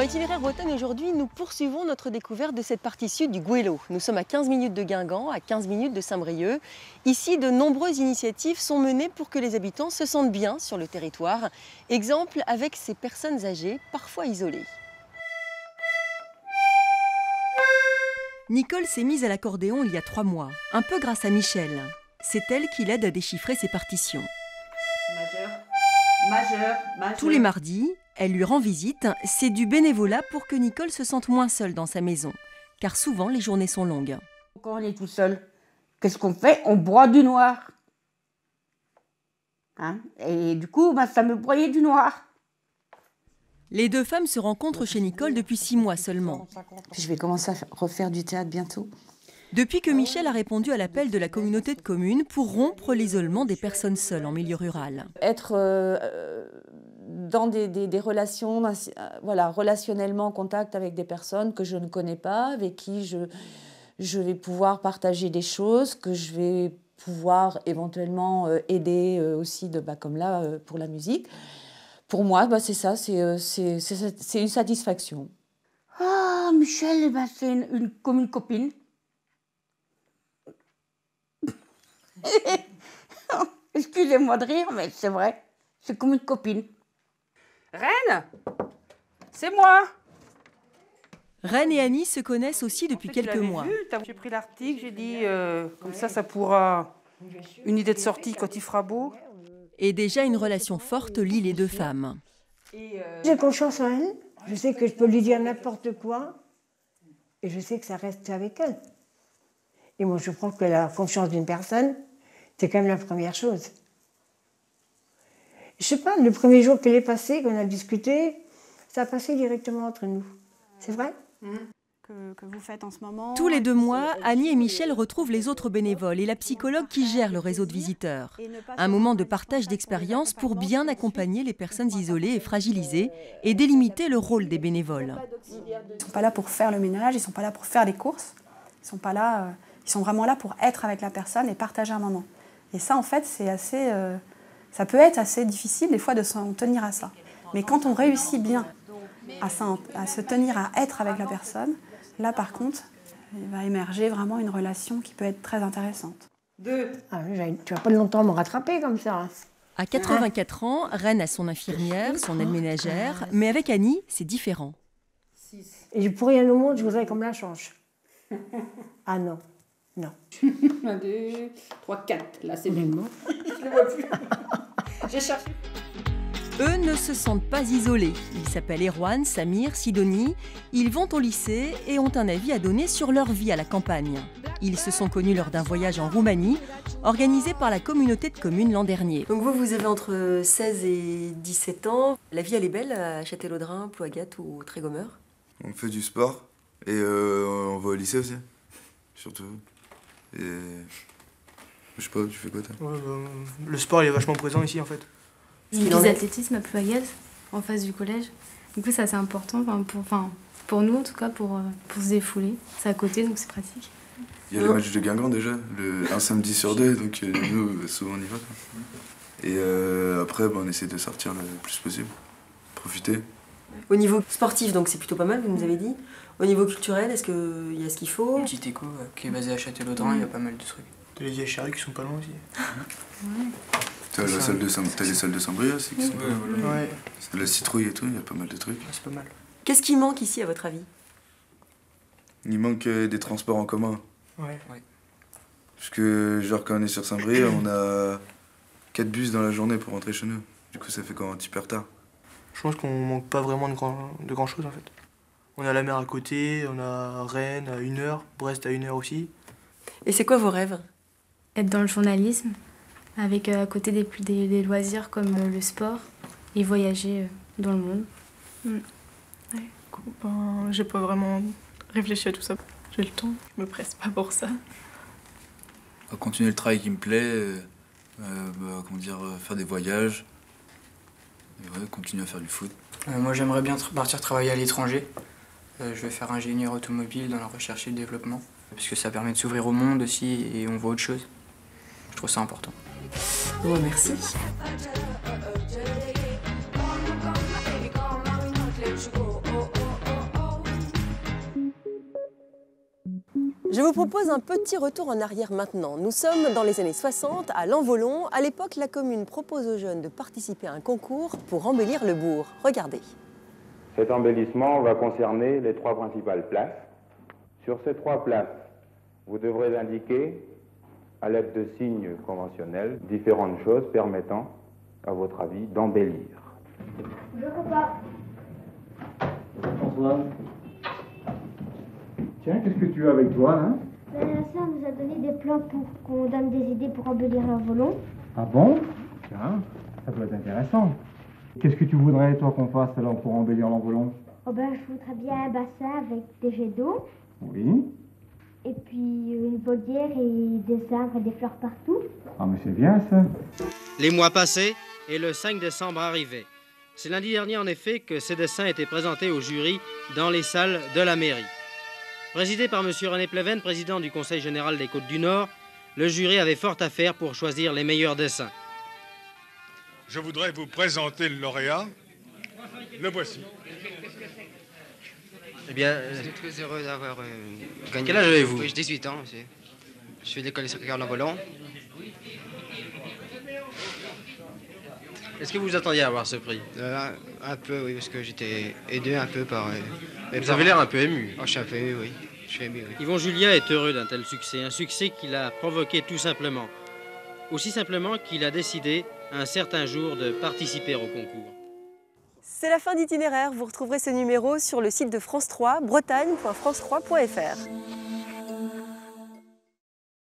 Dans Itinéraire Bretagne, aujourd'hui, nous poursuivons notre découverte de cette partie sud du Goëlo. Nous sommes à 15 minutes de Guingamp, à 15 minutes de Saint-Brieuc. Ici, de nombreuses initiatives sont menées pour que les habitants se sentent bien sur le territoire. Exemple avec ces personnes âgées, parfois isolées. Nicole s'est mise à l'accordéon il y a 3 mois, un peu grâce à Michel. C'est elle qui l'aide à déchiffrer ses partitions. Majeur. Tous les mardis, elle lui rend visite. C'est du bénévolat pour que Nicole se sente moins seule dans sa maison. Car souvent, les journées sont longues. Quand on est tout seul, qu'est-ce qu'on fait? On broie du noir. Et du coup, ça me broyait du noir. Les deux femmes se rencontrent chez Nicole depuis 6 mois seulement. Je vais commencer à refaire du théâtre bientôt. Depuis que Michel a répondu à l'appel de la communauté de communes pour rompre l'isolement des personnes seules en milieu rural. Être dans des relations, relationnellement en contact avec des personnes que je ne connais pas, avec qui je vais pouvoir partager des choses, que je vais pouvoir éventuellement aider aussi, comme là, pour la musique. Pour moi, c'est ça, c'est une satisfaction. Ah, Michel, c'est comme une copine. Excusez-moi de rire, mais c'est vrai. C'est comme une copine. Reine, c'est moi. Reine et Annie se connaissent aussi depuis quelques mois. J'ai pris l'article, j'ai dit, comme ça pourra... Une idée de sortie quand il fera beau. Et déjà une relation forte lie les deux femmes. J'ai confiance en elle. Je sais que je peux lui dire n'importe quoi. Et je sais que ça reste avec elle. Et moi, je crois que la confiance d'une personne, c'est quand même la première chose. Je sais pas, le premier jour qu'elle est passée, qu'on a discuté, ça a passé directement entre nous. C'est vrai ? Que vous faites en ce moment. Tous les 2 mois, Annie et Michel retrouvent les autres bénévoles et la psychologue qui gère le réseau de visiteurs. Un moment de partage d'expérience pour bien accompagner les personnes isolées et fragilisées et délimiter le rôle des bénévoles. Ils ne sont pas là pour faire le ménage, ils ne sont pas là pour faire les courses. Ils sont pas là, ils sont vraiment là pour être avec la personne et partager un moment. Et ça, en fait, c'est assez, ça peut être assez difficile des fois de s'en tenir à ça. Mais quand on réussit bien à se tenir à être avec la personne, là, par contre, il va émerger vraiment une relation qui peut être très intéressante. Ah, tu vas pas longtemps me rattraper comme ça. À 84 ans, Reine a son infirmière, son aide-ménagère, mais avec Annie, c'est différent. Et pour rien au monde, je voudrais qu'on me la change. Ah non, non. 1, 2, 3, 4. Là, c'est bien. Je ne vois plus. J'ai cherché. Eux ne se sentent pas isolés. Ils s'appellent Erwan, Samir, Sidonie. Ils vont au lycée et ont un avis à donner sur leur vie à la campagne. Ils se sont connus lors d'un voyage en Roumanie, organisé par la communauté de communes l'an dernier. Donc vous avez entre 16 et 17 ans. La vie, elle est belle à Châtellerault, Plouagat ou Trégomeur? On fait du sport et on va au lycée aussi, surtout. Et je sais pas, tu fais quoi toi? Le sport il est vachement présent ici en fait. Une piste d'athlétisme à Plouagat, en face du collège. Du coup, ça c'est important, pour nous en tout cas, pour se défouler. C'est à côté, donc c'est pratique. Il y a les matchs de Guingamp déjà, un samedi sur 2, donc nous souvent on y va. Et après, on essaie de sortir le plus possible, profiter. Au niveau sportif, donc c'est plutôt pas mal, vous nous avez dit. Au niveau culturel, est-ce qu'il y a ce qu'il faut? Une petite éco qui est basée à Châtellerault, il y a pas mal de trucs. T'as les vieilles charrues qui sont pas loin aussi. T'as les salles de Saint-Brieuc aussi qui sont pas loin. Ouais. La citrouille et tout, il y a pas mal de trucs. C'est pas mal. Qu'est-ce qui manque ici à votre avis? Il manque des transports en commun. Ouais. Parce que genre quand on est sur Saint-Brieuc, on a 4 bus dans la journée pour rentrer chez nous. Du coup ça fait quand un petit peu retard. Je pense qu'on manque pas vraiment de grand chose en fait. On a la mer à côté, on a Rennes à 1 heure, Brest à 1 heure aussi. Et c'est quoi vos rêves? Être dans le journalisme, avec à côté des loisirs comme le sport et voyager dans le monde. J'ai pas vraiment réfléchi à tout ça. J'ai le temps, je me presse pas pour ça. Continuer le travail qui me plaît, faire des voyages, et continuer à faire du foot. Moi j'aimerais bien partir travailler à l'étranger. Je vais faire ingénieur automobile dans la recherche et le développement, parce que ça permet de s'ouvrir au monde aussi et on voit autre chose. Je trouve ça important. Bon, merci. Oh, oh. Je vous propose un petit retour en arrière maintenant. Nous sommes dans les années 60 à Lanvolon. À l'époque, la commune propose aux jeunes de participer à un concours pour embellir le bourg. Regardez. Cet embellissement va concerner les 3 principales places. Sur ces 3 places, vous devrez indiquer, à l'aide de signes conventionnels, différentes choses permettant, à votre avis, d'embellir. Bonjour papa. Bonsoir. Tiens, qu'est-ce que tu as avec toi, hein? La sœur nous a donné des plans pour qu'on donne des idées pour embellir Lanvolon. Ah bon? Tiens, ça doit être intéressant. Qu'est-ce que tu voudrais, toi, qu'on fasse alors pour embellir Lanvolon? Oh ben, je voudrais bien un bassin avec des jets d'eau. Oui. Et puis une volière et des arbres et des fleurs partout. Ah, mais c'est bien, ça. Les mois passaient et le 5 décembre arrivait. C'est lundi dernier, en effet, que ces dessins étaient présentés au jury dans les salles de la mairie. Présidé par M. René Pleven, président du Conseil général des Côtes-du-Nord, le jury avait fort à faire pour choisir les meilleurs dessins. Je voudrais vous présenter le lauréat. Le voici. Eh bien, je suis très heureux d'avoir gagné. Quel âge avez-vous? Oui, j'ai 18 ans. Je fais l'école de Lanvolon. Est-ce que vous attendiez à avoir ce prix? Un peu, oui, parce que j'étais aidé un peu par... Vous avez l'air un peu ému. Oh, je suis un peu ému, oui. Je suis ému, oui. Yvon Julien est heureux d'un tel succès, un succès qu'il a provoqué tout simplement. Aussi simplement qu'il a décidé un certain jour de participer au concours. C'est la fin d'Itinéraire. Vous retrouverez ce numéro sur le site de France 3, bretagne.france3.fr.